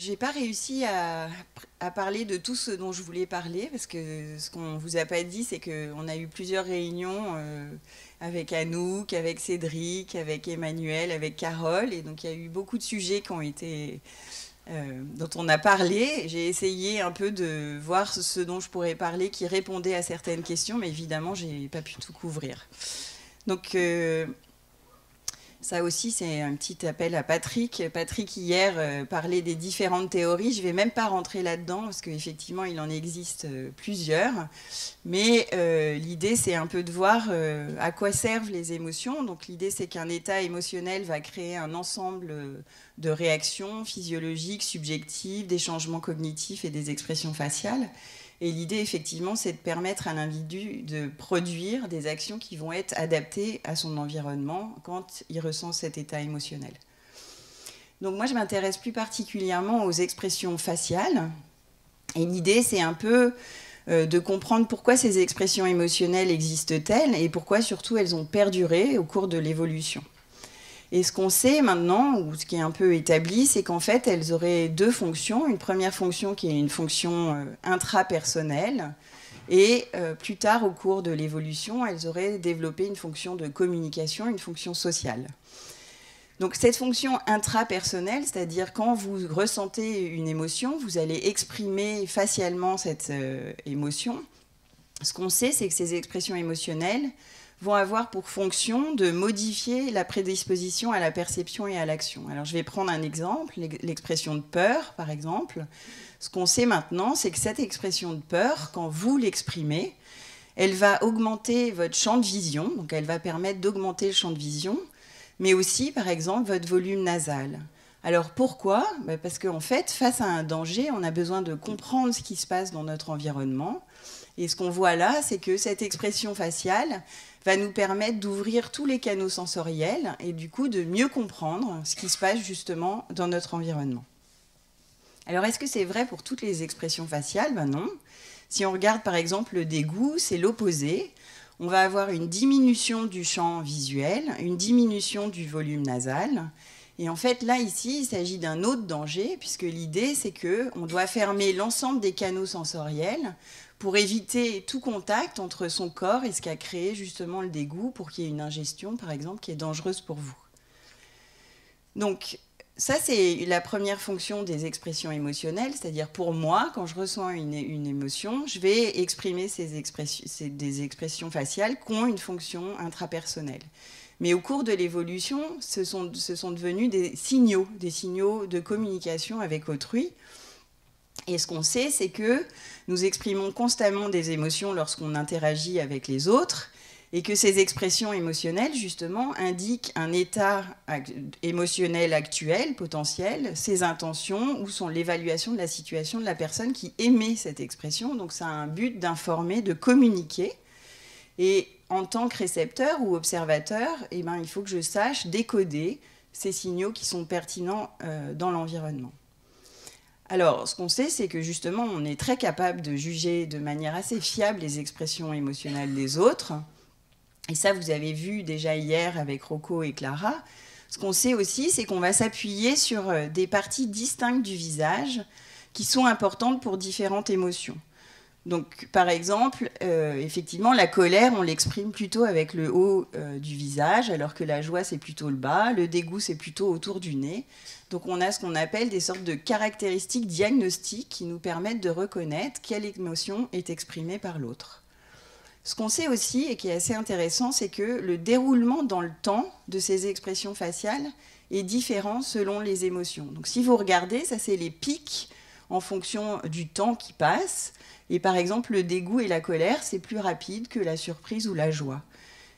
J'ai pas réussi à parler de tout ce dont je voulais parler, parce que ce qu'on vous a pas dit, c'est qu'on a eu plusieurs réunions avec Anouk, avec Cédric, avec Emmanuel, avec Carole, et donc il y a eu beaucoup de sujets qui ont été, dont on a parlé. J'ai essayé un peu de voir ce dont je pourrais parler qui répondait à certaines questions, mais évidemment, j'ai pas pu tout couvrir. Donc, ça aussi, c'est un petit appel à Patrick. Patrick, hier, parlait des différentes théories. Je ne vais même pas rentrer là-dedans, parce qu'effectivement, il en existe plusieurs. Mais l'idée, c'est un peu de voir à quoi servent les émotions. Donc l'idée, c'est qu'un état émotionnel va créer un ensemble de réactions physiologiques, subjectives, des changements cognitifs et des expressions faciales. Et l'idée, effectivement, c'est de permettre à l'individu de produire des actions qui vont être adaptées à son environnement quand il ressent cet état émotionnel. Donc moi, je m'intéresse plus particulièrement aux expressions faciales. Et l'idée, c'est un peu de comprendre pourquoi ces expressions émotionnelles existent-elles et pourquoi surtout elles ont perduré au cours de l'évolution. Et ce qu'on sait maintenant, ou ce qui est un peu établi, c'est qu'en fait, elles auraient deux fonctions. Une première fonction qui est une fonction intrapersonnelle, et plus tard, au cours de l'évolution, elles auraient développé une fonction de communication, une fonction sociale. Donc cette fonction intrapersonnelle, c'est-à-dire quand vous ressentez une émotion, vous allez exprimer facialement cette émotion. Ce qu'on sait, c'est que ces expressions émotionnelles vont avoir pour fonction de modifier la prédisposition à la perception et à l'action. Alors je vais prendre un exemple, l'expression de peur par exemple. Ce qu'on sait maintenant, c'est que cette expression de peur, quand vous l'exprimez, elle va augmenter votre champ de vision, donc elle va permettre d'augmenter le champ de vision, mais aussi par exemple votre volume nasal. Alors pourquoi ? Parce qu'en fait, face à un danger, on a besoin de comprendre ce qui se passe dans notre environnement. Et ce qu'on voit là, c'est que cette expression faciale va nous permettre d'ouvrir tous les canaux sensoriels et du coup de mieux comprendre ce qui se passe justement dans notre environnement. Alors est-ce que c'est vrai pour toutes les expressions faciales ? Ben non. Si on regarde par exemple le dégoût, c'est l'opposé. On va avoir une diminution du champ visuel, une diminution du volume nasal. Et en fait, là, ici, il s'agit d'un autre danger, puisque l'idée, c'est qu'on doit fermer l'ensemble des canaux sensoriels pour éviter tout contact entre son corps et ce qu'a créé justement le dégoût, pour qu'il y ait une ingestion, par exemple, qui est dangereuse pour vous. Donc, ça, c'est la première fonction des expressions émotionnelles, c'est-à-dire pour moi, quand je ressens une émotion, je vais exprimer des expressions faciales qui ont une fonction intrapersonnelle. Mais au cours de l'évolution, ce sont devenus des signaux de communication avec autrui. Et ce qu'on sait, c'est que nous exprimons constamment des émotions lorsqu'on interagit avec les autres, et que ces expressions émotionnelles, justement, indiquent un état émotionnel actuel, potentiel, ses intentions, ou sont l'évaluation de la situation de la personne qui émet cette expression. Donc ça a un but d'informer, de communiquer. Et en tant que récepteur ou observateur, eh ben, il faut que je sache décoder ces signaux qui sont pertinents dans l'environnement. Alors, ce qu'on sait, c'est que justement, on est très capable de juger de manière assez fiable les expressions émotionnelles des autres. Et ça, vous avez vu déjà hier avec Rocco et Clara. Ce qu'on sait aussi, c'est qu'on va s'appuyer sur des parties distinctes du visage qui sont importantes pour différentes émotions. Donc, par exemple, effectivement, la colère, on l'exprime plutôt avec le haut du visage, alors que la joie, c'est plutôt le bas. Le dégoût, c'est plutôt autour du nez. Donc, on a ce qu'on appelle des sortes de caractéristiques diagnostiques qui nous permettent de reconnaître quelle émotion est exprimée par l'autre. Ce qu'on sait aussi, et qui est assez intéressant, c'est que le déroulement dans le temps de ces expressions faciales est différent selon les émotions. Donc, si vous regardez, ça, c'est les pics en fonction du temps qui passe. Et par exemple, le dégoût et la colère, c'est plus rapide que la surprise ou la joie.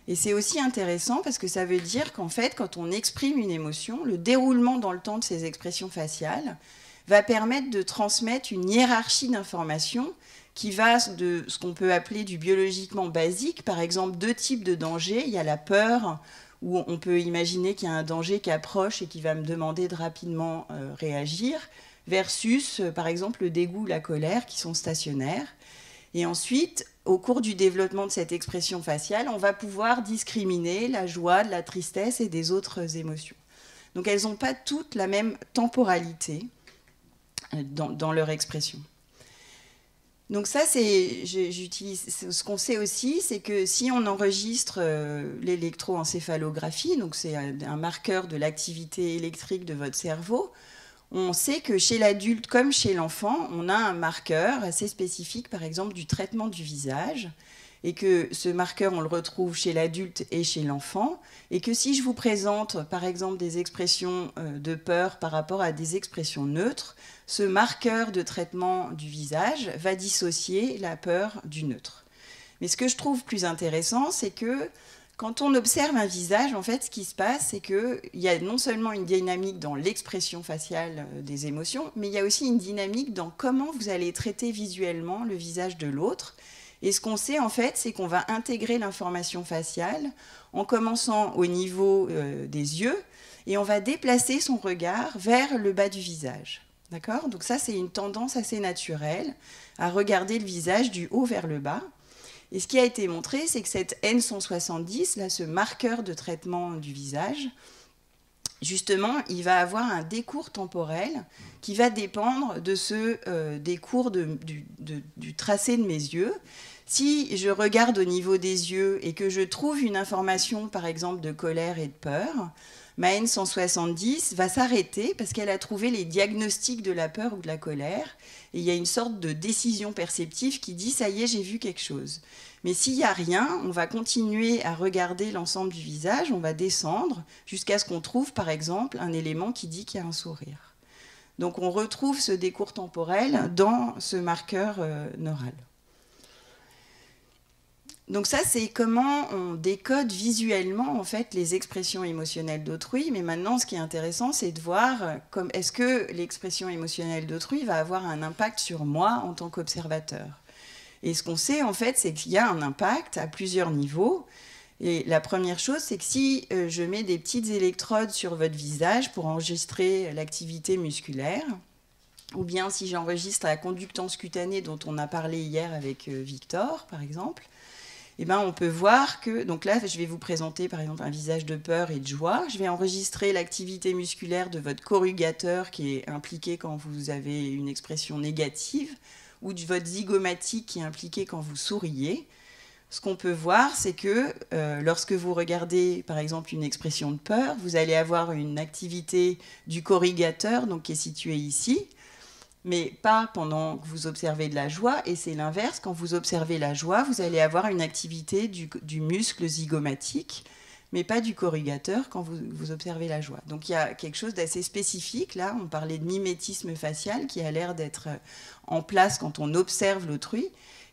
Et c'est aussi intéressant parce que ça veut dire qu'en fait, quand on exprime une émotion, le déroulement dans le temps de ces expressions faciales va permettre de transmettre une hiérarchie d'informations qui va de ce qu'on peut appeler du biologiquement basique, par exemple deux types de dangers. Il y a la peur, où on peut imaginer qu'il y a un danger qui approche et qui va me demander de rapidement réagir, versus, par exemple, le dégoût, la colère, qui sont stationnaires. Et ensuite, au cours du développement de cette expression faciale, on va pouvoir discriminer la joie, de la tristesse et des autres émotions. Donc elles n'ont pas toutes la même temporalité. dans leur expression. Donc ça, ce qu'on sait aussi, c'est que si on enregistre l'électroencéphalographie, donc c'est un marqueur de l'activité électrique de votre cerveau, on sait que chez l'adulte comme chez l'enfant, on a un marqueur assez spécifique, par exemple, du traitement du visage, et que ce marqueur, on le retrouve chez l'adulte et chez l'enfant, et que si je vous présente, par exemple, des expressions de peur par rapport à des expressions neutres, ce marqueur de traitement du visage va dissocier la peur du neutre. Mais ce que je trouve plus intéressant, c'est que quand on observe un visage, en fait, ce qui se passe, c'est qu'il y a non seulement une dynamique dans l'expression faciale des émotions, mais il y a aussi une dynamique dans comment vous allez traiter visuellement le visage de l'autre. Et ce qu'on sait, en fait, c'est qu'on va intégrer l'information faciale en commençant au niveau des yeux et on va déplacer son regard vers le bas du visage. D'accord ? Donc ça, c'est une tendance assez naturelle à regarder le visage du haut vers le bas. Et ce qui a été montré, c'est que cette N170, là, ce marqueur de traitement du visage, justement, il va avoir un décours temporel qui va dépendre de ce décours du tracé de mes yeux. Si je regarde au niveau des yeux et que je trouve une information, par exemple, de colère et de peur, ma N170 va s'arrêter parce qu'elle a trouvé les diagnostics de la peur ou de la colère. Et il y a une sorte de décision perceptive qui dit « ça y est, j'ai vu quelque chose ». Mais s'il n'y a rien, on va continuer à regarder l'ensemble du visage, on va descendre jusqu'à ce qu'on trouve, par exemple, un élément qui dit qu'il y a un sourire. Donc on retrouve ce décours temporel dans ce marqueur neural. Donc ça, c'est comment on décode visuellement en fait, les expressions émotionnelles d'autrui. Mais maintenant, ce qui est intéressant, c'est de voir est-ce que l'expression émotionnelle d'autrui va avoir un impact sur moi en tant qu'observateur. Et ce qu'on sait, en fait, c'est qu'il y a un impact à plusieurs niveaux. Et la première chose, c'est que si je mets des petites électrodes sur votre visage pour enregistrer l'activité musculaire, ou bien si j'enregistre la conductance cutanée dont on a parlé hier avec Victor, par exemple, eh ben, on peut voir que, donc là, je vais vous présenter par exemple un visage de peur et de joie. Je vais enregistrer l'activité musculaire de votre corrugateur qui est impliqué quand vous avez une expression négative, ou de votre zygomatique qui est impliqué quand vous souriez. Ce qu'on peut voir, c'est que lorsque vous regardez par exemple une expression de peur, vous allez avoir une activité du corrugateur, donc qui est située ici, mais pas pendant que vous observez de la joie, et c'est l'inverse, quand vous observez la joie, vous allez avoir une activité du muscle zygomatique, mais pas du corrugateur quand vous observez la joie. Donc il y a quelque chose d'assez spécifique, là, on parlait de mimétisme facial qui a l'air d'être en place quand on observe l'autrui,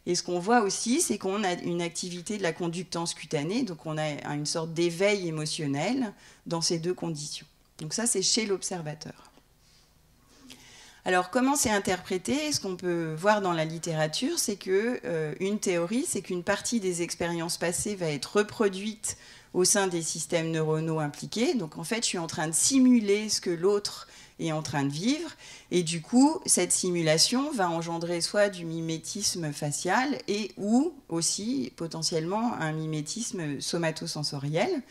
et ce qu'on voit aussi, c'est qu'on a une activité de la conductance cutanée, donc on a une sorte d'éveil émotionnel dans ces deux conditions. Donc ça, c'est chez l'observateur. Alors, comment c'est interprété ? Ce qu'on peut voir dans la littérature, c'est qu'une théorie, c'est qu'une partie des expériences passées va être reproduite au sein des systèmes neuronaux impliqués. Donc, en fait, je suis en train de simuler ce que l'autre est en train de vivre. Et du coup, cette simulation va engendrer soit du mimétisme facial et ou aussi, potentiellement, un mimétisme somatosensoriel.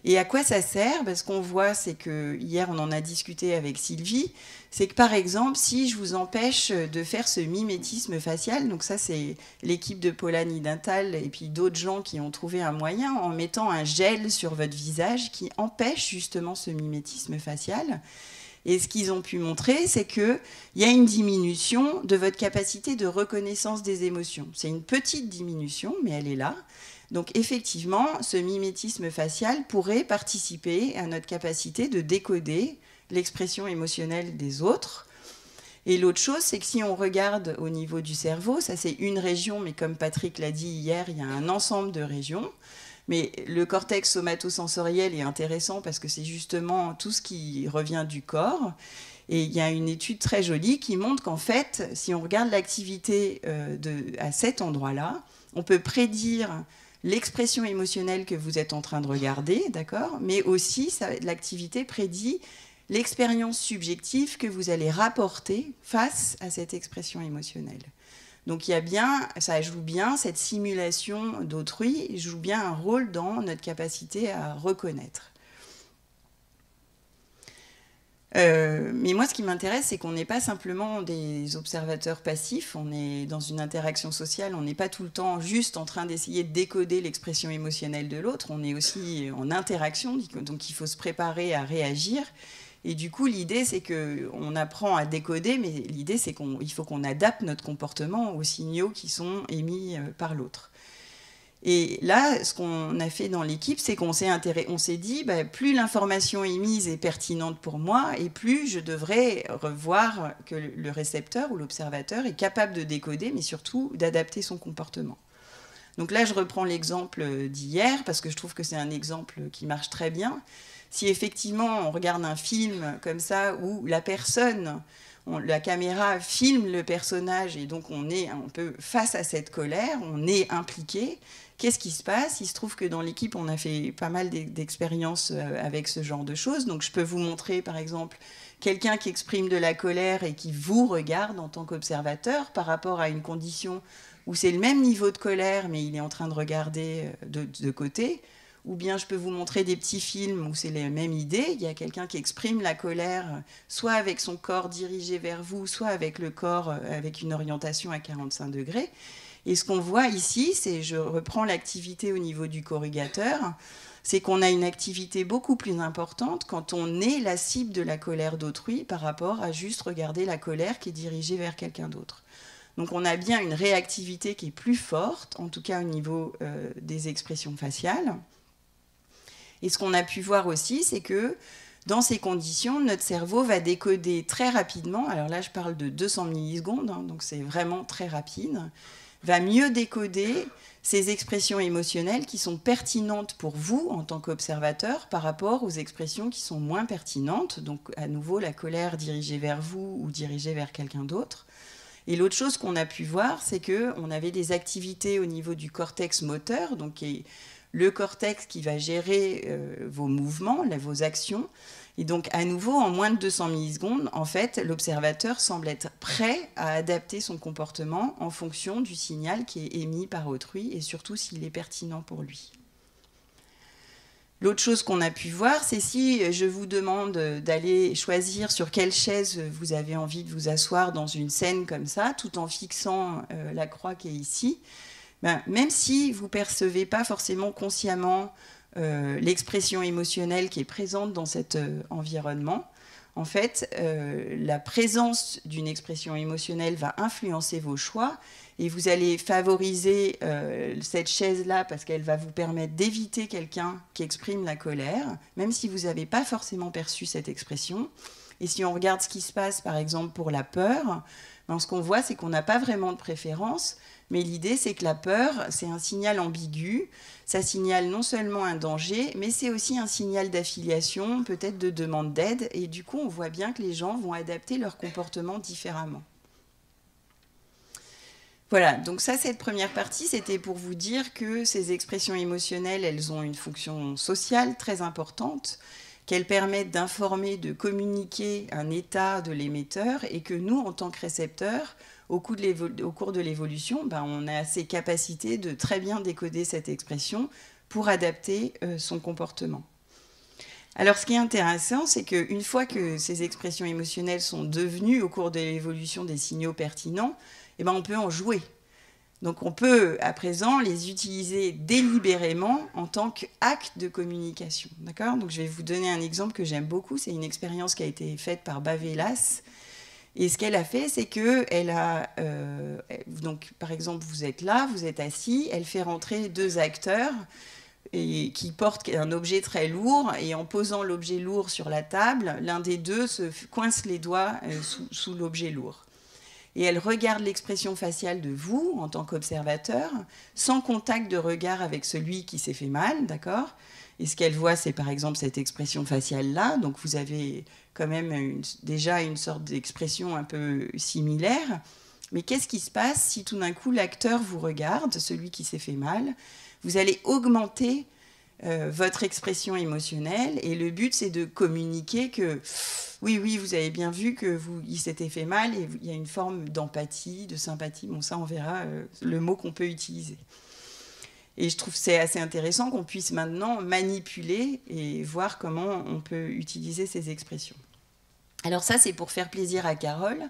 Et à quoi ça sert ? Ce qu'on voit, c'est que, hier on en a discuté avec Sylvie, c'est que par exemple, si je vous empêche de faire ce mimétisme facial, donc ça c'est l'équipe de Polanyi Dintal et puis d'autres gens qui ont trouvé un moyen en mettant un gel sur votre visage qui empêche justement ce mimétisme facial. Et ce qu'ils ont pu montrer, c'est qu'il y a une diminution de votre capacité de reconnaissance des émotions. C'est une petite diminution, mais elle est là. Donc effectivement, ce mimétisme facial pourrait participer à notre capacité de décoder l'expression émotionnelle des autres. Et l'autre chose, c'est que si on regarde au niveau du cerveau, ça c'est une région, mais comme Patrick l'a dit hier, il y a un ensemble de régions. Mais le cortex somatosensoriel est intéressant parce que c'est justement tout ce qui revient du corps. Et il y a une étude très jolie qui montre qu'en fait, si on regarde l'activité à cet endroit-là, on peut prédire l'expression émotionnelle que vous êtes en train de regarder, d'accord ? Mais aussi, l'activité prédit l'expérience subjective que vous allez rapporter face à cette expression émotionnelle. Donc il y a bien, ça joue bien, cette simulation d'autrui joue bien un rôle dans notre capacité à reconnaître. Mais moi, ce qui m'intéresse, c'est qu'on n'est pas simplement des observateurs passifs, on est dans une interaction sociale, on n'est pas tout le temps juste en train d'essayer de décoder l'expression émotionnelle de l'autre, on est aussi en interaction, donc il faut se préparer à réagir. Et du coup, l'idée, c'est qu'on apprend à décoder, mais l'idée, c'est qu'il faut qu'on adapte notre comportement aux signaux qui sont émis par l'autre. Et là, ce qu'on a fait dans l'équipe, c'est qu'on s'est dit, bah, plus l'information émise est pertinente pour moi, et plus je devrais revoir que le récepteur ou l'observateur est capable de décoder, mais surtout d'adapter son comportement. Donc là, je reprends l'exemple d'hier, parce que je trouve que c'est un exemple qui marche très bien. Si effectivement on regarde un film comme ça, où la personne, la caméra filme le personnage, et donc on est un peu face à cette colère, on est impliqué, qu'est-ce qui se passe? Il se trouve que dans l'équipe, on a fait pas mal d'expériences avec ce genre de choses. Donc je peux vous montrer, par exemple, quelqu'un qui exprime de la colère et qui vous regarde en tant qu'observateur par rapport à une condition où c'est le même niveau de colère, mais il est en train de regarder de côté. Ou bien je peux vous montrer des petits films où c'est les mêmes idées. Il y a quelqu'un qui exprime la colère, soit avec son corps dirigé vers vous, soit avec le corps avec une orientation à 45 degrés. Et ce qu'on voit ici, c'est, je reprends l'activité au niveau du corrugateur, c'est qu'on a une activité beaucoup plus importante quand on est la cible de la colère d'autrui par rapport à juste regarder la colère qui est dirigée vers quelqu'un d'autre. Donc on a bien une réactivité qui est plus forte, en tout cas au niveau des expressions faciales. Et ce qu'on a pu voir aussi, c'est que dans ces conditions, notre cerveau va décoder très rapidement, alors là je parle de 200 millisecondes, hein, donc c'est vraiment très rapide, va mieux décoder ces expressions émotionnelles qui sont pertinentes pour vous en tant qu'observateur par rapport aux expressions qui sont moins pertinentes, donc à nouveau la colère dirigée vers vous ou dirigée vers quelqu'un d'autre. Et l'autre chose qu'on a pu voir, c'est qu'on avait des activités au niveau du cortex moteur, donc qui est le cortex qui va gérer vos mouvements, vos actions. Et donc, à nouveau, en moins de 200 millisecondes, en fait, l'observateur semble être prêt à adapter son comportement en fonction du signal qui est émis par autrui et surtout s'il est pertinent pour lui. L'autre chose qu'on a pu voir, c'est si je vous demande d'aller choisir sur quelle chaise vous avez envie de vous asseoir dans une scène comme ça, tout en fixant la croix qui est ici, ben, même si vous ne percevez pas forcément consciemment l'expression émotionnelle qui est présente dans cet environnement, en fait, la présence d'une expression émotionnelle va influencer vos choix et vous allez favoriser cette chaise-là parce qu'elle va vous permettre d'éviter quelqu'un qui exprime la colère, même si vous n'avez pas forcément perçu cette expression. Et si on regarde ce qui se passe, par exemple, pour la peur, ben, ce qu'on voit, c'est qu'on n'a pas vraiment de préférence, mais l'idée, c'est que la peur, c'est un signal ambigu. Ça signale non seulement un danger, mais c'est aussi un signal d'affiliation, peut-être de demande d'aide. Et du coup, on voit bien que les gens vont adapter leur comportement différemment. Voilà, donc ça, cette première partie, c'était pour vous dire que ces expressions émotionnelles, elles ont une fonction sociale très importante, qu'elles permettent d'informer, de communiquer un état de l'émetteur, et que nous, en tant que récepteurs, au cours de l'évolution, ben, on a ces capacités de très bien décoder cette expression pour adapter son comportement. Alors, ce qui est intéressant, c'est qu'une fois que ces expressions émotionnelles sont devenues, au cours de l'évolution, des signaux pertinents, eh ben, on peut en jouer. Donc, on peut, à présent, les utiliser délibérément en tant qu'acte de communication. D'accord ? Donc, je vais vous donner un exemple que j'aime beaucoup. C'est une expérience qui a été faite par Bavelas. Et ce qu'elle a fait, c'est qu'elle a... donc, par exemple, vous êtes là, vous êtes assis, elle fait rentrer deux acteurs et qui portent un objet très lourd, et en posant l'objet lourd sur la table, l'un des deux se coince les doigts sous l'objet lourd. Et elle regarde l'expression faciale de vous, en tant qu'observateur, sans contact de regard avec celui qui s'est fait mal, d'accord ? Et ce qu'elle voit, c'est par exemple cette expression faciale-là. Donc vous avez quand même déjà une sorte d'expression un peu similaire. Mais qu'est-ce qui se passe si tout d'un coup l'acteur vous regarde, celui qui s'est fait mal ? Vous allez augmenter votre expression émotionnelle, et le but, c'est de communiquer que oui, vous avez bien vu qu'il s'était fait mal, et il y a une forme d'empathie, de sympathie. Bon, ça, on verra le mot qu'on peut utiliser. Et je trouve que c'est assez intéressant qu'on puisse maintenant manipuler et voir comment on peut utiliser ces expressions. Alors ça, c'est pour faire plaisir à Carole.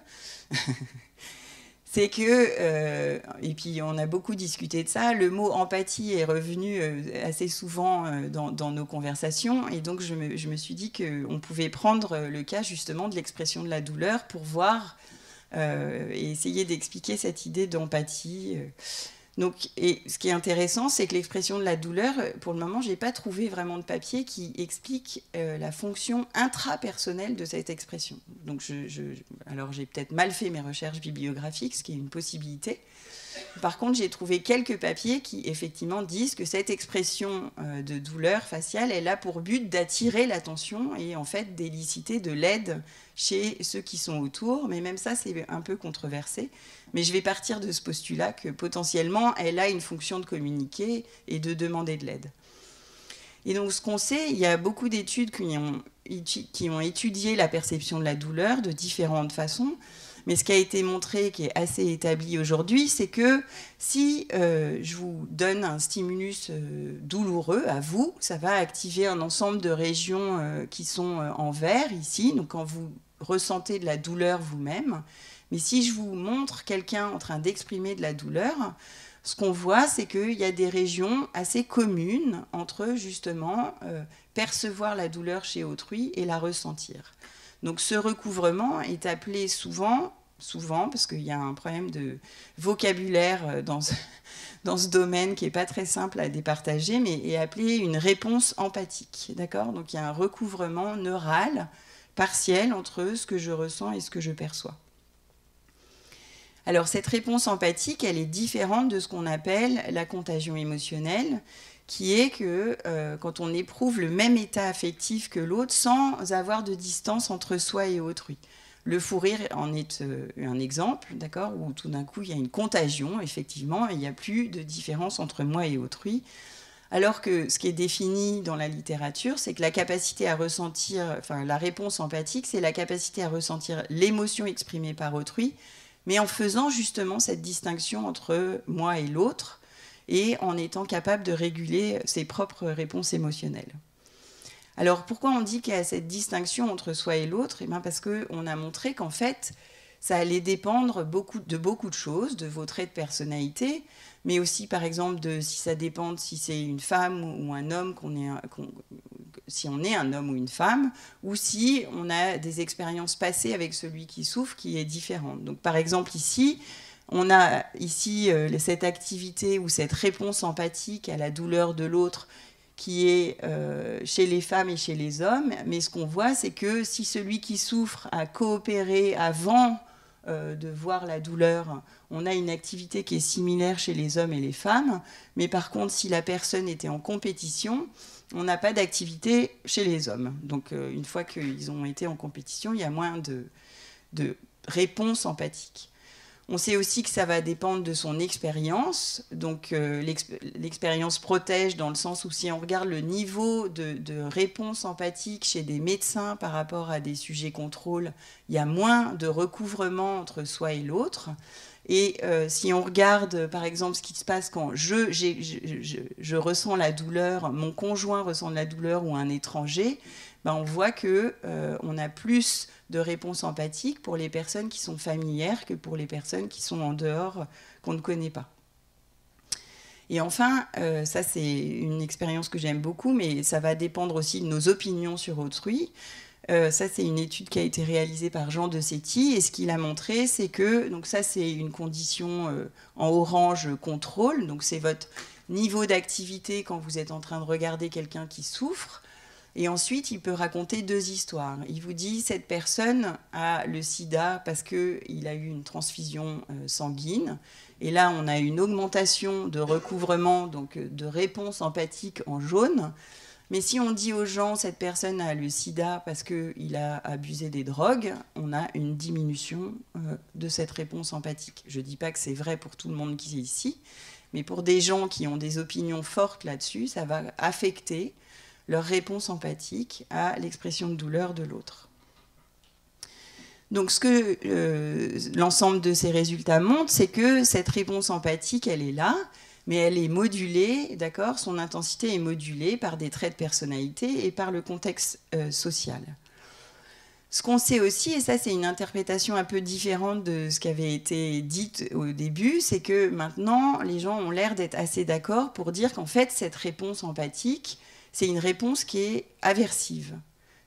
C'est que, et puis on a beaucoup discuté de ça, le mot empathie est revenu assez souvent dans nos conversations, et donc je me suis dit qu'on pouvait prendre le cas justement de l'expression de la douleur pour voir et essayer d'expliquer cette idée d'empathie. Donc, et ce qui est intéressant, c'est que l'expression de la douleur, pour le moment, je n'ai pas trouvé vraiment de papier qui explique la fonction intrapersonnelle de cette expression. Donc, alors j'ai peut-être mal fait mes recherches bibliographiques, ce qui est une possibilité. Par contre, j'ai trouvé quelques papiers qui, effectivement, disent que cette expression de douleur faciale, elle a pour but d'attirer l'attention et, en fait, d'éliciter de l'aide chez ceux qui sont autour. Mais même ça, c'est un peu controversé. Mais je vais partir de ce postulat que, potentiellement, elle a une fonction de communiquer et de demander de l'aide. Et donc, ce qu'on sait, il y a beaucoup d'études qui ont étudié la perception de la douleur de différentes façons. Mais ce qui a été montré, qui est assez établi aujourd'hui, c'est que si je vous donne un stimulus douloureux à vous, ça va activer un ensemble de régions qui sont en vert ici, donc quand vous ressentez de la douleur vous-même. Mais si je vous montre quelqu'un en train d'exprimer de la douleur, ce qu'on voit, c'est qu'il y a des régions assez communes entre justement percevoir la douleur chez autrui et la ressentir. Donc ce recouvrement est appelé souvent, parce qu'il y a un problème de vocabulaire dans ce domaine qui n'est pas très simple à départager, mais est appelé une réponse empathique. D'accord ? Donc il y a un recouvrement neural partiel entre ce que je ressens et ce que je perçois. Alors cette réponse empathique, elle est différente de ce qu'on appelle la contagion émotionnelle, qui est que quand on éprouve le même état affectif que l'autre sans avoir de distance entre soi et autrui. Le fou rire en est un exemple, d'accord, où tout d'un coup il y a une contagion, effectivement, et il n'y a plus de différence entre moi et autrui. Alors que ce qui est défini dans la littérature, c'est que la capacité à ressentir, enfin la réponse empathique, c'est la capacité à ressentir l'émotion exprimée par autrui, mais en faisant justement cette distinction entre moi et l'autre, et en étant capable de réguler ses propres réponses émotionnelles. Alors pourquoi on dit qu'il y a cette distinction entre soi et l'autre ? Eh bien parce qu'on a montré qu'en fait, ça allait dépendre de beaucoup de choses, de vos traits de personnalité, mais aussi par exemple de si ça dépend de si c'est une femme ou un homme, si on est un homme ou une femme, ou si on a des expériences passées avec celui qui souffre qui est différente. Donc par exemple ici, on a ici cette activité ou cette réponse empathique à la douleur de l'autre qui est chez les femmes et chez les hommes. Mais ce qu'on voit, c'est que si celui qui souffre a coopéré avant de voir la douleur, on a une activité qui est similaire chez les hommes et les femmes. Mais par contre, si la personne était en compétition, on n'a pas d'activité chez les hommes. Donc une fois qu'ils ont été en compétition, il y a moins de réponse empathique. On sait aussi que ça va dépendre de son expérience. Donc l'expérience protège dans le sens où si on regarde le niveau de réponse empathique chez des médecins par rapport à des sujets contrôle, il y a moins de recouvrement entre soi et l'autre. Et si on regarde par exemple ce qui se passe quand je ressens la douleur, mon conjoint ressent de la douleur ou un étranger, ben on voit qu'on a plus de réponses empathiques pour les personnes qui sont familières que pour les personnes qui sont en dehors, qu'on ne connaît pas. Et enfin, ça c'est une expérience que j'aime beaucoup, mais ça va dépendre aussi de nos opinions sur autrui. Ça c'est une étude qui a été réalisée par Jean de Séti, et ce qu'il a montré, c'est que, donc ça c'est une condition en orange contrôle, donc c'est votre niveau d'activité quand vous êtes en train de regarder quelqu'un qui souffre. Et ensuite, il peut raconter deux histoires. Il vous dit, cette personne a le sida parce qu'il a eu une transfusion sanguine. Et là, on a une augmentation de recouvrement, donc de réponse empathique en jaune. Mais si on dit aux gens, cette personne a le sida parce qu'il a abusé des drogues, on a une diminution de cette réponse empathique. Je ne dis pas que c'est vrai pour tout le monde qui est ici, mais pour des gens qui ont des opinions fortes là-dessus, ça va affecter leur réponse empathique à l'expression de douleur de l'autre. Donc ce que l'ensemble de ces résultats montre, c'est que cette réponse empathique, elle est là, mais elle est modulée, d'accord ? Son intensité est modulée par des traits de personnalité et par le contexte social. Ce qu'on sait aussi, et ça c'est une interprétation un peu différente de ce qui avait été dit au début, c'est que maintenant les gens ont l'air d'être assez d'accord pour dire qu'en fait cette réponse empathique, c'est une réponse qui est aversive.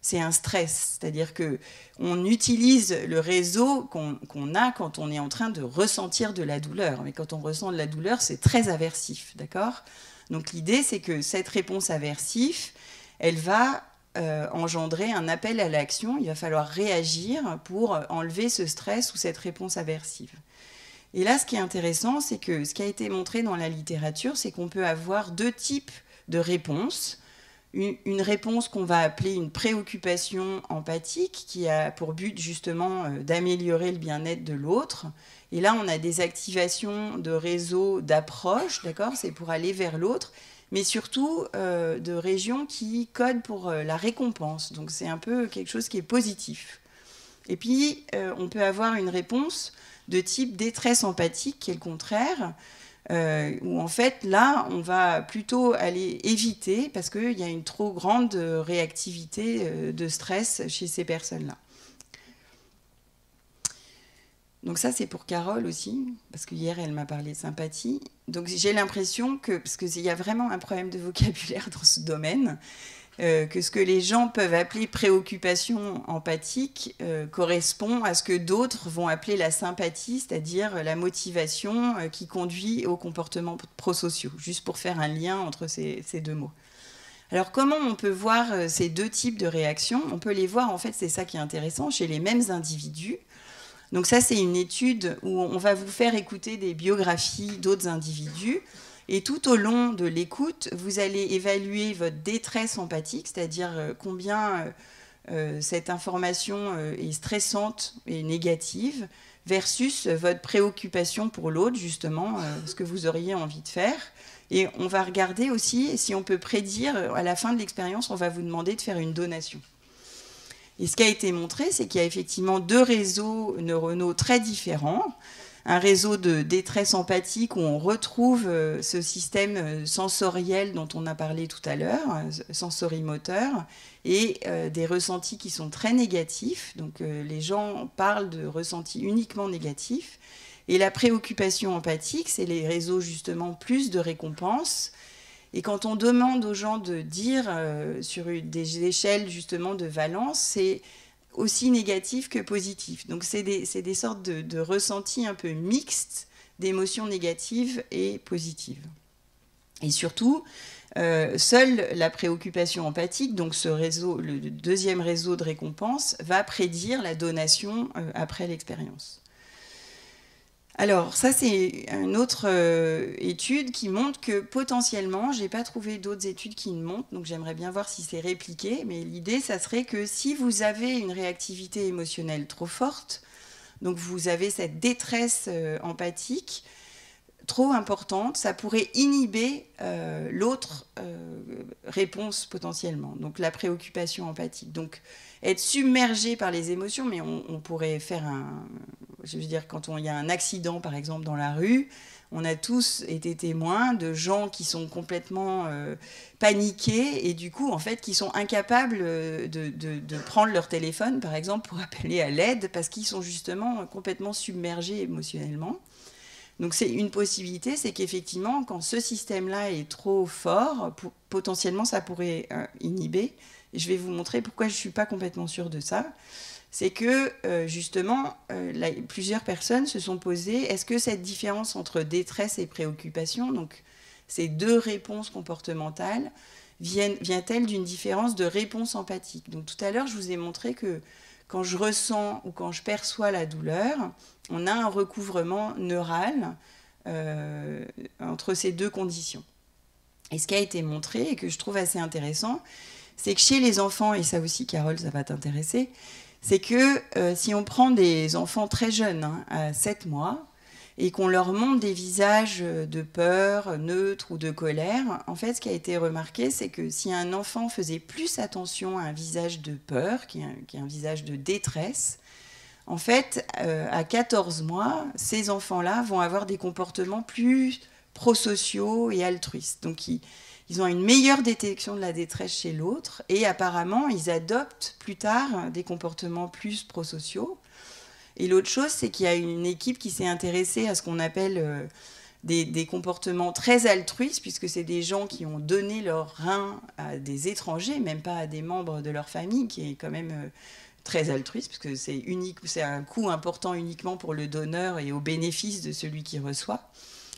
C'est un stress, c'est-à-dire qu'on utilise le réseau qu'on a quand on est en train de ressentir de la douleur. Mais quand on ressent de la douleur, c'est très aversif, d'accord ? Donc l'idée, c'est que cette réponse aversive, elle va engendrer un appel à l'action. Il va falloir réagir pour enlever ce stress ou cette réponse aversive. Et là, ce qui est intéressant, c'est que ce qui a été montré dans la littérature, c'est qu'on peut avoir deux types de réponses. Une réponse qu'on va appeler une préoccupation empathique, qui a pour but justement d'améliorer le bien-être de l'autre. Et là, on a des activations de réseaux d'approche, d'accord ? C'est pour aller vers l'autre, mais surtout de régions qui codent pour la récompense. Donc c'est un peu quelque chose qui est positif. Et puis, on peut avoir une réponse de type détresse empathique, qui est le contraire, où en fait, là, on va plutôt aller éviter parce qu'il y a une trop grande réactivité de stress chez ces personnes-là. Donc ça, c'est pour Carole aussi, parce que hier, elle m'a parlé de sympathie. Donc j'ai l'impression que, parce qu'il y a vraiment un problème de vocabulaire dans ce domaine, que ce que les gens peuvent appeler préoccupation empathique correspond à ce que d'autres vont appeler la sympathie, c'est-à-dire la motivation qui conduit aux comportements prosociaux, juste pour faire un lien entre ces deux mots. Alors comment on peut voir ces deux types de réactions ? On peut les voir, en fait, c'est ça qui est intéressant, chez les mêmes individus. Donc ça, c'est une étude où on va vous faire écouter des biographies d'autres individus. Et tout au long de l'écoute, vous allez évaluer votre détresse empathique, c'est-à-dire combien cette information est stressante et négative, versus votre préoccupation pour l'autre, justement, ce que vous auriez envie de faire. Et on va regarder aussi si on peut prédire, à la fin de l'expérience, on va vous demander de faire une donation. Et ce qui a été montré, c'est qu'il y a effectivement deux réseaux neuronaux très différents. Un réseau de détresse empathique où on retrouve ce système sensoriel dont on a parlé tout à l'heure, sensorimoteur, et des ressentis qui sont très négatifs. Donc les gens parlent de ressentis uniquement négatifs. Et la préoccupation empathique, c'est les réseaux justement plus de récompense. Et quand on demande aux gens de dire sur des échelles justement de valence, c'est aussi négatif que positif. Donc c'est des sortes de ressentis un peu mixtes d'émotions négatives et positives. Et surtout, seule la préoccupation empathique, donc ce réseau, le deuxième réseau de récompense, va prédire la donation après l'expérience. Alors, ça, c'est une autre étude qui montre que potentiellement, je n'ai pas trouvé d'autres études qui le montrent, donc j'aimerais bien voir si c'est répliqué, mais l'idée, ça serait que si vous avez une réactivité émotionnelle trop forte, donc vous avez cette détresse empathique trop importante, ça pourrait inhiber l'autre réponse potentiellement, donc la préoccupation empathique. Donc, être submergé par les émotions, mais on pourrait faire je veux dire, quand il y a un accident, par exemple, dans la rue, on a tous été témoins de gens qui sont complètement paniqués et du coup, en fait, qui sont incapables de prendre leur téléphone, par exemple, pour appeler à l'aide, parce qu'ils sont justement complètement submergés émotionnellement. Donc, c'est une possibilité, c'est qu'effectivement, quand ce système-là est trop fort, potentiellement, ça pourrait inhiber. Et je vais vous montrer pourquoi je ne suis pas complètement sûre de ça. C'est que, justement, plusieurs personnes se sont posées, est-ce que cette différence entre détresse et préoccupation, donc ces deux réponses comportementales, vient-elle d'une différence de réponse empathique ? Donc tout à l'heure, je vous ai montré que quand je ressens ou quand je perçois la douleur, on a un recouvrement neural entre ces deux conditions. Et ce qui a été montré, et que je trouve assez intéressant, c'est que chez les enfants, et ça aussi, Carole, ça va t'intéresser, c'est que si on prend des enfants très jeunes, à 7 mois, et qu'on leur montre des visages de peur, neutre ou de colère, en fait, ce qui a été remarqué, c'est que si un enfant faisait plus attention à un visage de peur, qui est un visage de détresse, en fait, à 14 mois, ces enfants-là vont avoir des comportements plus prosociaux et altruistes. Donc, il ils ont une meilleure détection de la détresse chez l'autre et apparemment, ils adoptent plus tard des comportements plus prosociaux. Et l'autre chose, c'est qu'il y a une équipe qui s'est intéressée à ce qu'on appelle des comportements très altruistes, puisque c'est des gens qui ont donné leur rein à des étrangers, même pas à des membres de leur famille, qui est quand même très altruiste, puisque c'est un coût important uniquement pour le donneur et au bénéfice de celui qui reçoit.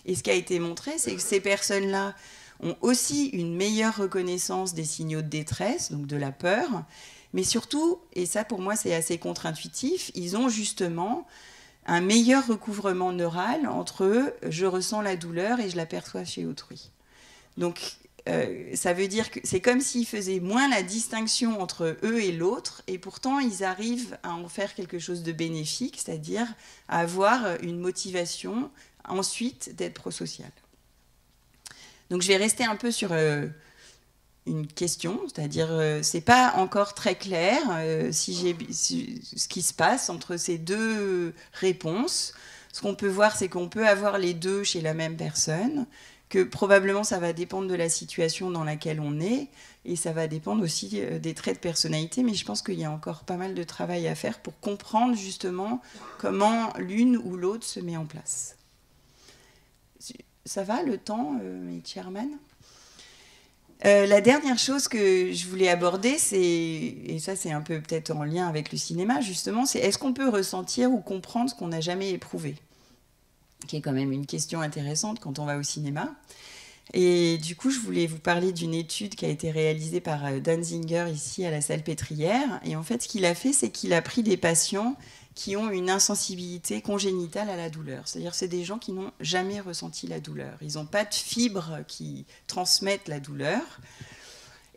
Et ce qui a été montré, c'est que ces personnes-là ont aussi une meilleure reconnaissance des signaux de détresse, donc de la peur, mais surtout, et ça pour moi c'est assez contre-intuitif, ils ont justement un meilleur recouvrement neural entre je ressens la douleur et je l'aperçois chez autrui. Donc ça veut dire que c'est comme s'ils faisaient moins la distinction entre eux et l'autre, et pourtant ils arrivent à en faire quelque chose de bénéfique, c'est-à-dire à avoir une motivation ensuite d'être prosocial. Donc je vais rester un peu sur une question, c'est-à-dire c'est pas encore très clair ce qui se passe entre ces deux réponses. Ce qu'on peut voir, c'est qu'on peut avoir les deux chez la même personne, que probablement ça va dépendre de la situation dans laquelle on est, et ça va dépendre aussi des traits de personnalité, mais je pense qu'il y a encore pas mal de travail à faire pour comprendre justement comment l'une ou l'autre se met en place. Ça va le temps, mes chairman ? La dernière chose que je voulais aborder, et ça c'est un peu peut-être en lien avec le cinéma justement, c'est est-ce qu'on peut ressentir ou comprendre ce qu'on n'a jamais éprouvé ? Qui est quand même une question intéressante quand on va au cinéma. Et du coup, je voulais vous parler d'une étude qui a été réalisée par Danzinger ici à la Salpêtrière. Et en fait, ce qu'il a fait, c'est qu'il a pris des patients qui ont une insensibilité congénitale à la douleur. C'est-à-dire c'est des gens qui n'ont jamais ressenti la douleur. Ils n'ont pas de fibres qui transmettent la douleur.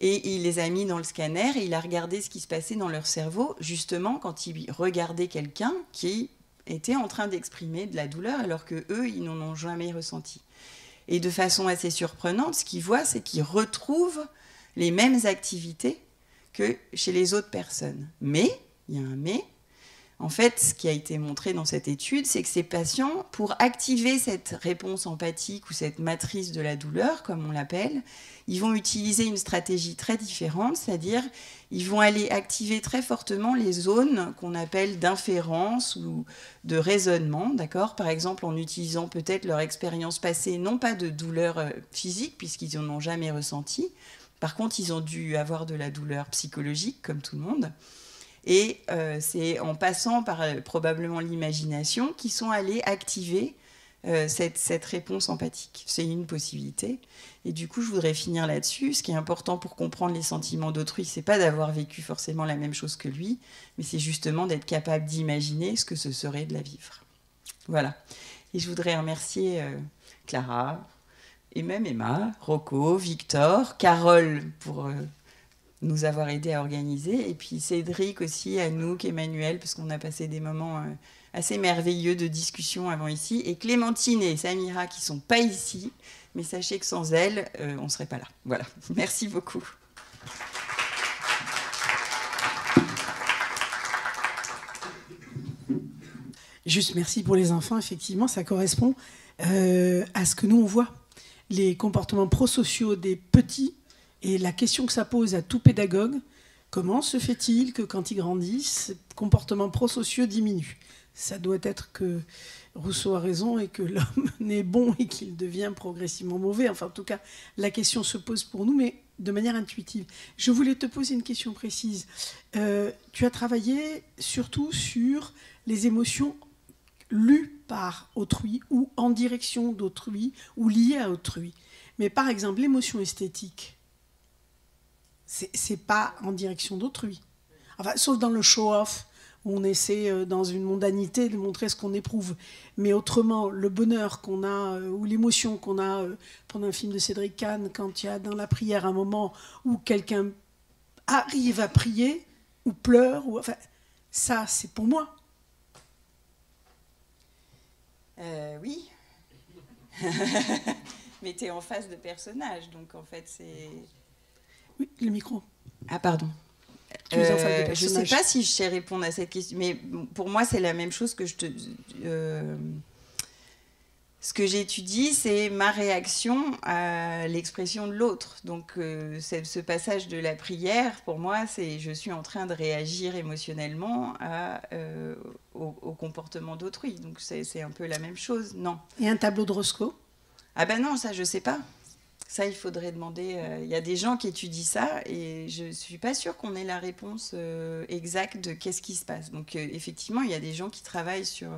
Et il les a mis dans le scanner et il a regardé ce qui se passait dans leur cerveau, justement quand ils regardaient quelqu'un qui était en train d'exprimer de la douleur alors qu'eux, ils n'en ont jamais ressenti. Et de façon assez surprenante, ce qu'ils voient, c'est qu'ils retrouvent les mêmes activités que chez les autres personnes. Mais, il y a un mais, en fait, ce qui a été montré dans cette étude, c'est que ces patients, pour activer cette réponse empathique ou cette matrice de la douleur, comme on l'appelle, ils vont utiliser une stratégie très différente, c'est-à-dire ils vont aller activer très fortement les zones qu'on appelle d'inférence ou de raisonnement, d'accord ? Par exemple, en utilisant peut-être leur expérience passée, non pas de douleur physique, puisqu'ils n'en ont jamais ressenti. Par contre, ils ont dû avoir de la douleur psychologique, comme tout le monde. Et c'est en passant par probablement l'imagination qu'ils sont allés activer cette réponse empathique. C'est une possibilité. Et du coup, je voudrais finir là-dessus. Ce qui est important pour comprendre les sentiments d'autrui, c'est pas d'avoir vécu forcément la même chose que lui, mais c'est justement d'être capable d'imaginer ce que ce serait de la vivre. Voilà. Et je voudrais remercier Clara, et même Emma, Rocco, Victor, Carole pour nous avoir aidés à organiser, et puis Cédric aussi, Anouk, Emmanuel, parce qu'on a passé des moments assez merveilleux de discussion avant ici, et Clémentine et Samira qui ne sont pas ici, mais sachez que sans elles, on ne serait pas là. Voilà, merci beaucoup. Juste merci pour les enfants, effectivement, ça correspond à ce que nous on voit. Les comportements prosociaux des petits, et la question que ça pose à tout pédagogue, comment se fait-il que quand ils grandissent, ces comportements prosociaux diminuent ? Ça doit être que Rousseau a raison et que l'homme n'est bon et qu'il devient progressivement mauvais. Enfin, en tout cas, la question se pose pour nous, mais de manière intuitive. Je voulais te poser une question précise. Tu as travaillé surtout sur les émotions lues par autrui ou en direction d'autrui ou liées à autrui. Mais par exemple, l'émotion esthétique, c'est pas en direction d'autrui. Enfin, sauf dans le show-off, où on essaie, dans une mondanité, de montrer ce qu'on éprouve. Mais autrement, le bonheur qu'on a, ou l'émotion qu'on a pendant un film de Cédric Kahn, quand il y a dans la prière un moment où quelqu'un arrive à prier, ou pleure, ou, enfin, ça, c'est pour moi. Oui. Mais tu es en face de personnages, donc en fait, c'est... Oui, le micro. Ah, pardon. Je ne sais pas si je sais répondre à cette question, mais pour moi, c'est la même chose que je te... Ce que j'étudie, c'est ma réaction à l'expression de l'autre. Donc, ce passage de la prière, pour moi, c'est je suis en train de réagir émotionnellement au comportement d'autrui. Donc, c'est un peu la même chose. Non. Et un tableau de Roscoe? Ah ben non, ça, je sais pas. Ça, il faudrait demander. Il y a des gens qui étudient ça et je ne suis pas sûre qu'on ait la réponse exacte de qu'est-ce qui se passe. Donc, effectivement, il y a des gens qui travaillent sur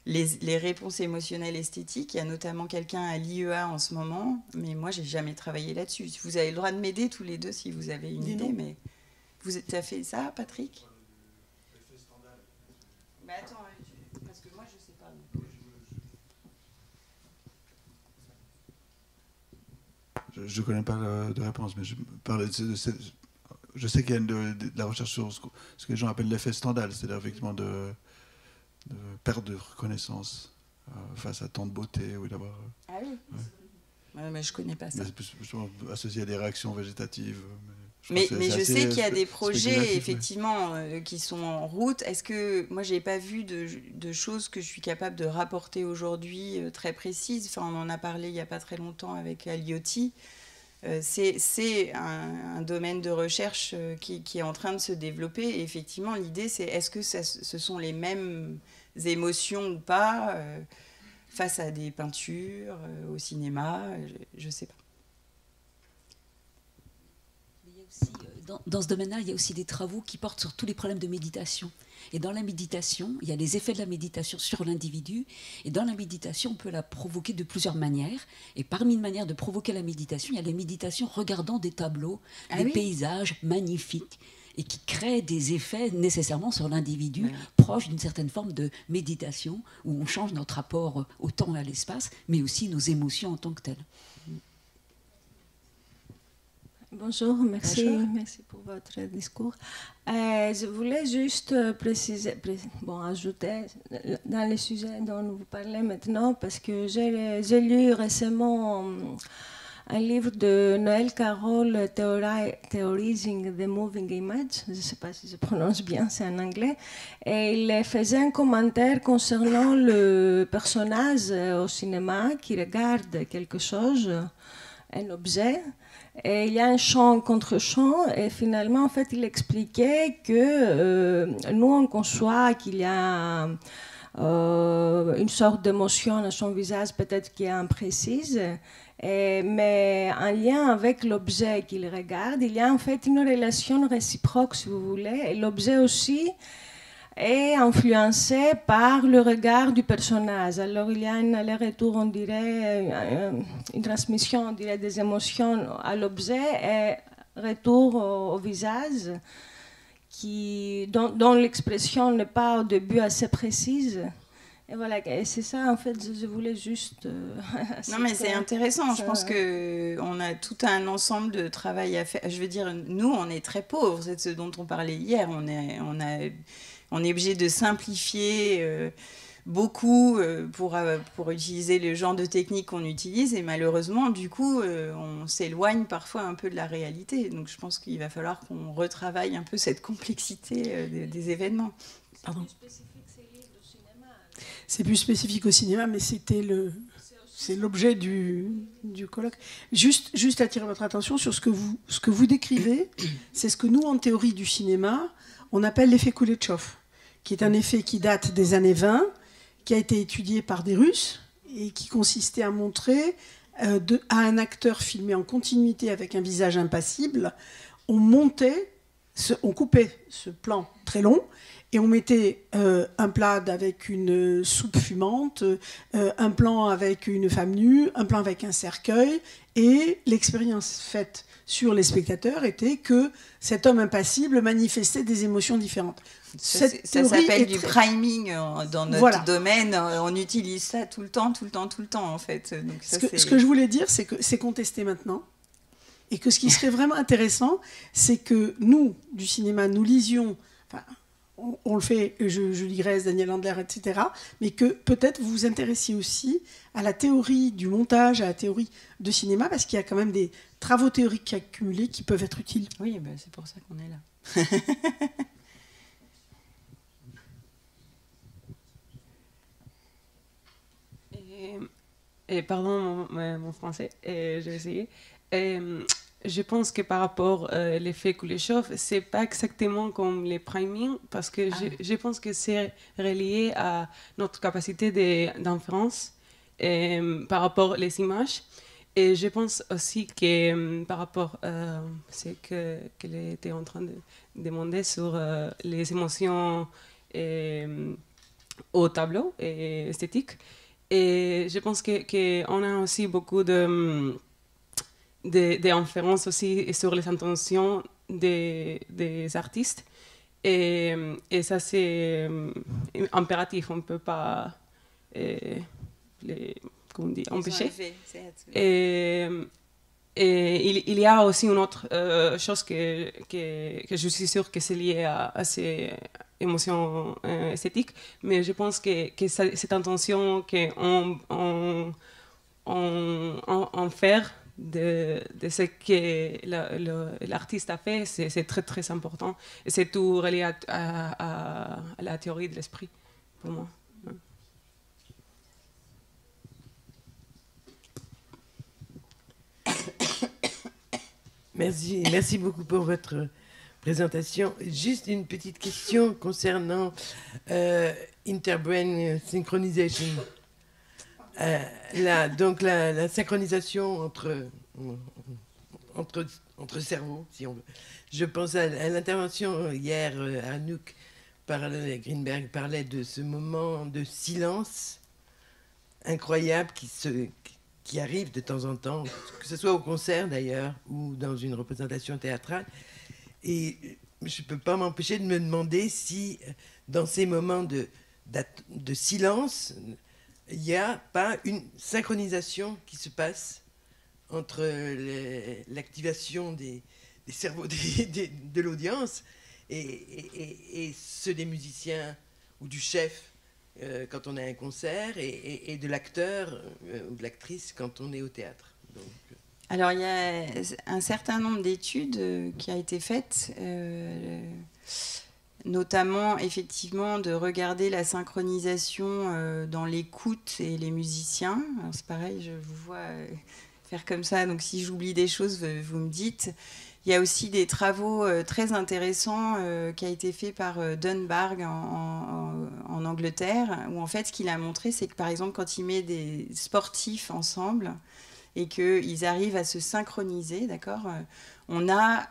les réponses émotionnelles esthétiques. Il y a notamment quelqu'un à l'IEA en ce moment, mais moi, je n'ai jamais travaillé là-dessus. Vous avez le droit de m'aider tous les deux si vous avez une idée. Mais vous as fait ça, Patrick? Bah attends, parce que moi, je ne sais pas. Je ne connais pas de réponse, mais je sais qu'il y a de la recherche sur ce que les gens appellent l'effet Stendhal, c'est-à-dire effectivement de perte de reconnaissance face à tant de beauté. Ou d'avoir, ah oui, ouais, mais je ne connais pas ça. Mais c'est plus associé à des réactions végétatives. Mais je sais qu'il y a des projets effectivement qui sont en route. Est-ce que moi j'ai pas vu de choses que je suis capable de rapporter aujourd'hui très précises. Enfin, on en a parlé il y a pas très longtemps avec Aliotti. C'est un domaine de recherche qui est en train de se développer. Et effectivement, l'idée c'est est-ce que ce sont les mêmes émotions ou pas face à des peintures, au cinéma, je sais pas. Dans ce domaine-là, il y a aussi des travaux qui portent sur tous les problèmes de méditation. Et dans la méditation, il y a les effets de la méditation sur l'individu. Et dans la méditation, on peut la provoquer de plusieurs manières. Et parmi une manière de provoquer la méditation, il y a les méditations regardant des tableaux, des paysages magnifiques, et qui créent des effets nécessairement sur l'individu, proche d'une certaine forme de méditation, où on change notre rapport au temps et à l'espace, mais aussi nos émotions en tant que telles. Bonjour, merci pour votre discours. Je voulais juste ajouter dans le sujet dont vous parlez maintenant, parce que j'ai lu récemment un livre de Noël Carroll, Theorizing the Moving Image, je ne sais pas si je prononce bien, c'est en anglais, et il faisait un commentaire concernant le personnage au cinéma qui regarde quelque chose, un objet, et il y a un chant contre chant, et finalement, en fait, il expliquait que nous, on conçoit qu'il y a une sorte d'émotion à son visage, peut-être qui est imprécise, mais en lien avec l'objet qu'il regarde, il y a en fait une relation réciproque, si vous voulez, et l'objet aussi est influencé par le regard du personnage. Alors il y a un aller-retour, on dirait, une transmission, on dirait, des émotions à l'objet et retour au visage, dont l'expression n'est pas au début assez précise. Et voilà, et c'est ça, en fait, je voulais juste... non, mais c'est intéressant. Je pense qu'on a tout un ensemble de travail à faire. Je veux dire, nous, on est très pauvres. C'est ce dont on parlait hier. On est obligé de simplifier beaucoup pour utiliser le genre de technique qu'on utilise. Et malheureusement, du coup, on s'éloigne parfois un peu de la réalité. Donc, je pense qu'il va falloir qu'on retravaille un peu cette complexité des événements. Pardon. C'est plus spécifique au cinéma, mais c'est l'objet du colloque. Juste attirer votre attention sur ce que vous décrivez, c'est ce que nous, en théorie du cinéma, on appelle l'effet Kuleshov, qui est un effet qui date des années 20, qui a été étudié par des Russes et qui consistait à montrer à un acteur filmé en continuité avec un visage impassible, on coupait ce plan très long, et on mettait un plat avec une soupe fumante, un plan avec une femme nue, un plan avec un cercueil. Et l'expérience faite sur les spectateurs était que cet homme impassible manifestait des émotions différentes. Ça s'appelle du priming dans notre domaine. On utilise ça tout le temps, en fait. Donc ça, ce que je voulais dire, c'est que c'est contesté maintenant. Et que ce qui serait vraiment intéressant, c'est que nous, du cinéma, nous lisions... on le fait, Julie Grèce, Daniel Handler, etc., mais que peut-être vous vous intéressiez aussi à la théorie du montage, à la théorie de cinéma, parce qu'il y a quand même des travaux théoriques accumulés qui peuvent être utiles. Oui, ben c'est pour ça qu'on est là. Et pardon mon français, et je vais essayer. Et, je pense que par rapport à l'effet Kuleshov, c'est pas exactement comme les priming, parce que je pense que c'est relié à notre capacité d'inférence par rapport aux images. Et je pense aussi que par rapport à ce qu'elle était en train de demander sur les émotions au tableau et esthétique. Et je pense qu'on a aussi beaucoup d'inférences aussi sur les intentions des artistes. Et ça, c'est impératif. On ne peut pas comment dire, empêcher. Et il y a aussi une autre chose que je suis sûre que c'est lié à ces émotions esthétiques, mais je pense que cette intention qu'on fait de ce que l'artiste a fait, c'est très très important. Et c'est tout relié à la théorie de l'esprit, pour moi. Merci beaucoup pour votre présentation. Juste une petite question concernant interbrain synchronization. Donc la synchronisation entre cerveaux, si on veut. Je pense à l'intervention hier, Anouk Greenberg parlait de ce moment de silence incroyable qui arrive de temps en temps, que ce soit au concert d'ailleurs, ou dans une représentation théâtrale. Et je ne peux pas m'empêcher de me demander si, dans ces moments de silence, il n'y a pas une synchronisation qui se passe entre l'activation des cerveaux de l'audience et ceux des musiciens ou du chef quand on a un concert et de l'acteur ou de l'actrice quand on est au théâtre. Donc, alors, il y a un certain nombre d'études qui a été faites, notamment, effectivement, de regarder la synchronisation dans l'écoute et les musiciens. Alors, c'est pareil, je vous vois faire comme ça, donc si j'oublie des choses, vous me dites. Il y a aussi des travaux très intéressants qui a été fait par Dunbar en Angleterre, où en fait, ce qu'il a montré, c'est que, par exemple, quand il met des sportifs ensemble, et qu'ils arrivent à se synchroniser, d'accord, on a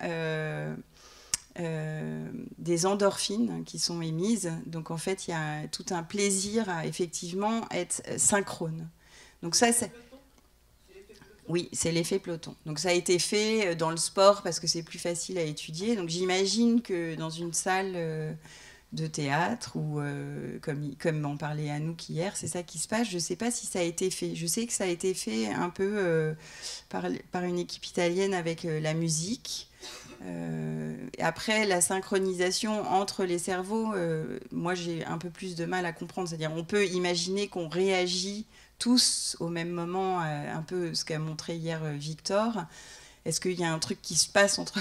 des endorphines qui sont émises. Donc, en fait, il y a tout un plaisir à, effectivement, être synchrone. Donc ça, c'est... Oui, c'est l'effet peloton. Donc, ça a été fait dans le sport parce que c'est plus facile à étudier. Donc, j'imagine que dans une salle de théâtre ou comme on parlait à nous qu'hier, c'est ça qui se passe. Je ne sais pas si ça a été fait. Je sais que ça a été fait un peu par une équipe italienne avec la musique. Après, la synchronisation entre les cerveaux, moi j'ai un peu plus de mal à comprendre. C'est-à-dire on peut imaginer qu'on réagit tous au même moment, un peu ce qu'a montré hier Victor. Est-ce qu'il y a un truc qui se passe entre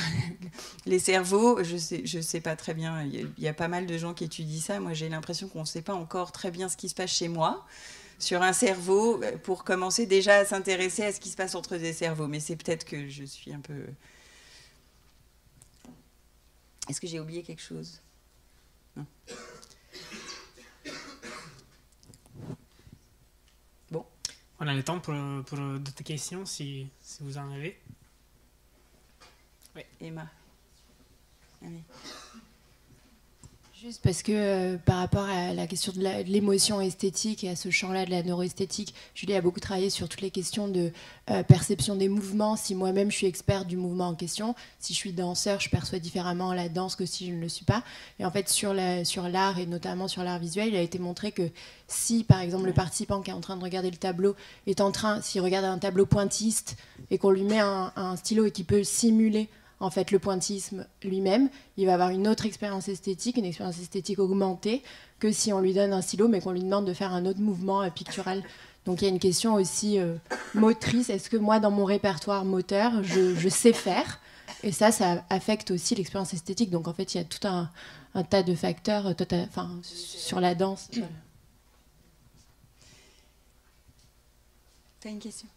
les cerveaux ? Je sais pas très bien. Il y a pas mal de gens qui étudient ça. Moi, j'ai l'impression qu'on ne sait pas encore très bien ce qui se passe chez moi sur un cerveau pour commencer déjà à s'intéresser à ce qui se passe entre des cerveaux. Mais c'est peut-être que je suis un peu... Est-ce que j'ai oublié quelque chose ? Non. Bon. On a le temps pour d'autres questions, si vous en avez. Oui. Emma. Allez. Juste parce que par rapport à la question de l'émotion esthétique et à ce champ-là de la neuroesthétique, Julie a beaucoup travaillé sur toutes les questions de perception des mouvements. Si moi-même je suis experte du mouvement en question, si je suis danseur, je perçois différemment la danse que si je ne le suis pas. Et en fait, sur l'art et notamment sur l'art visuel, il a été montré que si, par exemple, le participant qui est en train de regarder le tableau s'il regarde un tableau pointiste et qu'on lui met un stylo et qu'il peut simuler en fait, le pointillisme lui-même, il va avoir une autre expérience esthétique, une expérience esthétique augmentée, que si on lui donne un stylo, mais qu'on lui demande de faire un autre mouvement pictural. Donc il y a une question aussi motrice. Est-ce que moi, dans mon répertoire moteur, je sais faire ? Et ça affecte aussi l'expérience esthétique. Donc en fait, il y a tout un tas de facteurs sur la danse. Tu as une question?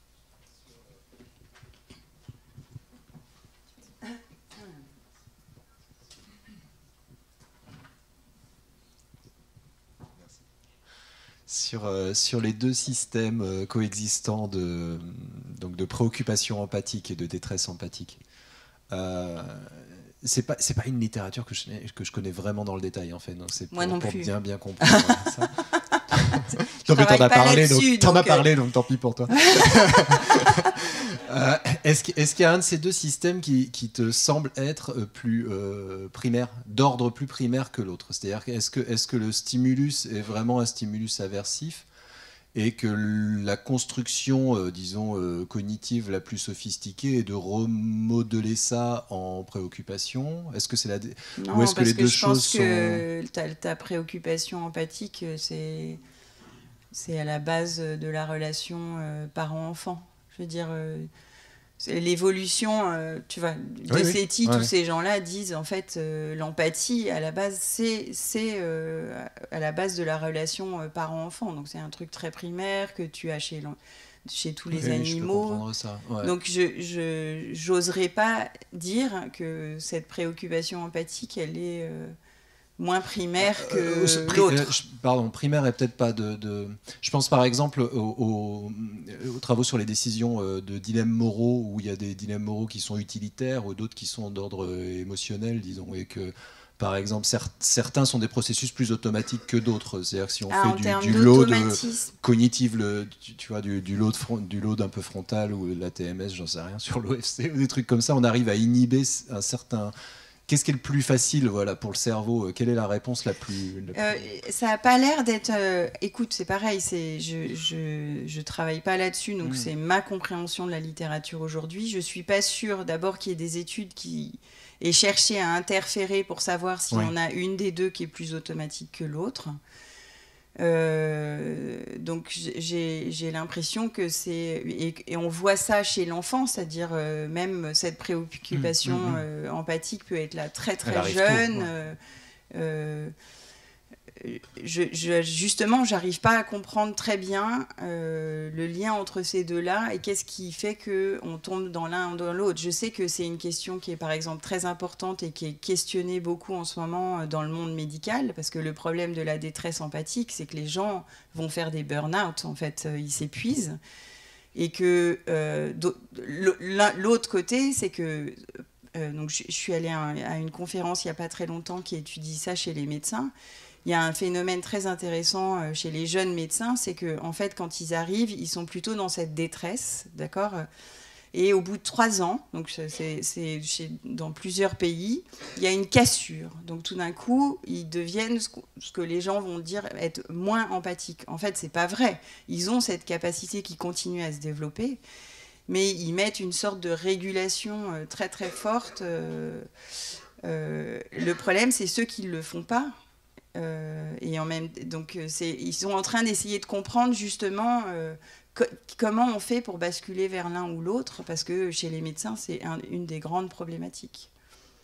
Sur les deux systèmes coexistants donc de préoccupation empathique et de détresse empathique, c'est pas une littérature que je connais vraiment dans le détail en fait. Donc c'est Moi non pour plus. bien comprendre ça. Non mais t'en as parlé, donc tant pis pour toi. Est-ce qu'il y a un de ces deux systèmes qui te semble être plus primaire, d'ordre plus primaire que l'autre? C'est-à-dire est-ce que le stimulus est vraiment un stimulus aversif et que la construction, disons, cognitive la plus sophistiquée est de remodeler ça en préoccupation? Est-ce que c'est Non, ou est-ce que les deux choses sont... Je pense que ta préoccupation empathique, c'est à la base de la relation parent-enfant. Je veux dire, c'est l'évolution, tu vois, de Seti, tous ces gens-là disent, en fait, l'empathie, à la base, c'est à la base de la relation parent-enfant. Donc, c'est un truc très primaire que tu as chez tous les animaux. Je peux comprendre ça. Ouais. Donc, je n'oserais pas dire que cette préoccupation empathique, elle est... moins primaire que l'autre. Pardon, primaire et peut-être pas de... Je pense par exemple aux travaux sur les décisions de dilemmes moraux, où il y a des dilemmes moraux qui sont utilitaires ou d'autres qui sont d'ordre émotionnel, disons, et que par exemple certains sont des processus plus automatiques que d'autres. C'est-à-dire que si on fait du load cognitif, tu vois, du load un peu frontal ou de la TMS, j'en sais rien, sur l'OFC ou des trucs comme ça, on arrive à inhiber un certain... Qu'est-ce qui est le plus facile, voilà, pour le cerveau? Quelle est la réponse la plus... Ça n'a pas l'air d'être... écoute, c'est pareil, je travaille pas là-dessus, donc c'est ma compréhension de la littérature aujourd'hui. Je suis pas sûre, d'abord, qu'il y ait des études qui aient cherché à interférer pour savoir s'il y en a une des deux qui est plus automatique que l'autre. Donc j'ai l'impression que c'est... Et on voit ça chez l'enfant, c'est-à-dire même cette préoccupation empathique peut être là très très jeune. Justement, j'arrive pas à comprendre très bien le lien entre ces deux-là et qu'est-ce qui fait qu'on tombe dans l'un ou dans l'autre. Je sais que c'est une question qui est par exemple très importante et qui est questionnée beaucoup en ce moment dans le monde médical, parce que le problème de la détresse empathique, c'est que les gens vont faire des burn-out, en fait, ils s'épuisent. Et que l'autre côté, c'est que... donc je suis allée à une conférence il n'y a pas très longtemps qui étudie ça chez les médecins. Il y a un phénomène très intéressant chez les jeunes médecins, c'est qu'en fait, quand ils arrivent, ils sont plutôt dans cette détresse, d'accord ? Et au bout de 3 ans, donc dans plusieurs pays, il y a une cassure. Donc tout d'un coup, ils deviennent ce que les gens vont dire être moins empathiques. En fait, c'est pas vrai. Ils ont cette capacité qui continue à se développer, mais ils mettent une sorte de régulation très très forte. Le problème, c'est ceux qui ne le font pas. Et donc ils sont en train d'essayer de comprendre justement comment on fait pour basculer vers l'un ou l'autre, parce que chez les médecins c'est une des grandes problématiques.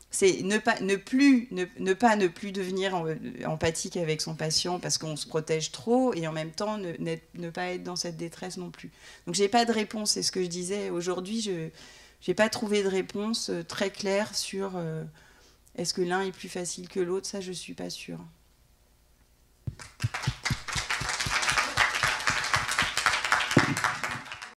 C'est ne plus devenir empathique avec son patient parce qu'on se protège trop, et en même temps ne pas être dans cette détresse non plus. Donc j'ai pas de réponse, c'est ce que je disais aujourd'hui, j'ai pas trouvé de réponse très claire sur est-ce que l'un est plus facile que l'autre, ça je suis pas sûre.